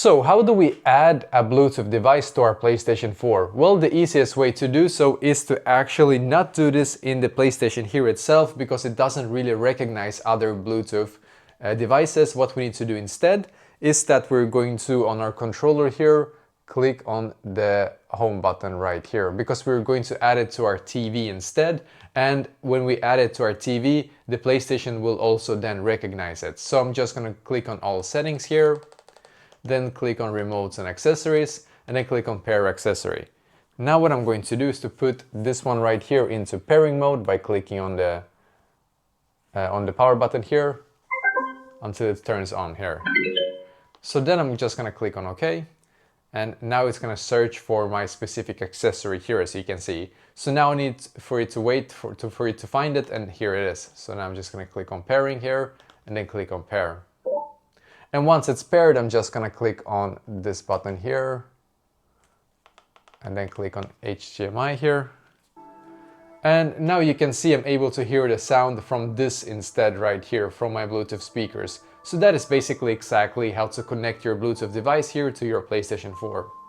So how do we add a Bluetooth device to our PlayStation 4? Well, the easiest way to do so is to actually not do this in the PlayStation here itself, because it doesn't really recognize other Bluetooth devices. What we need to do instead is that we're going to, on our controller here, click on the home button right here, because we're going to add it to our TV instead. And when we add it to our TV, the PlayStation will also then recognize it. So I'm just going to click on all settings here, then click on remotes and accessories, and then click on pair accessory. Now what I'm going to do is to put this one right here into pairing mode by clicking on the power button here until it turns on here. So then I'm just going to click on OK. And now it's going to search for my specific accessory here, as you can see. So now I need for it to wait for it to find it, and here it is. So now I'm just going to click on pairing here and then click on pair. And once it's paired, I'm just going to click on this button here and then click on HDMI here. And now you can see I'm able to hear the sound from this instead right here from my Bluetooth speakers. So that is basically exactly how to connect your Bluetooth device here to your PlayStation 4.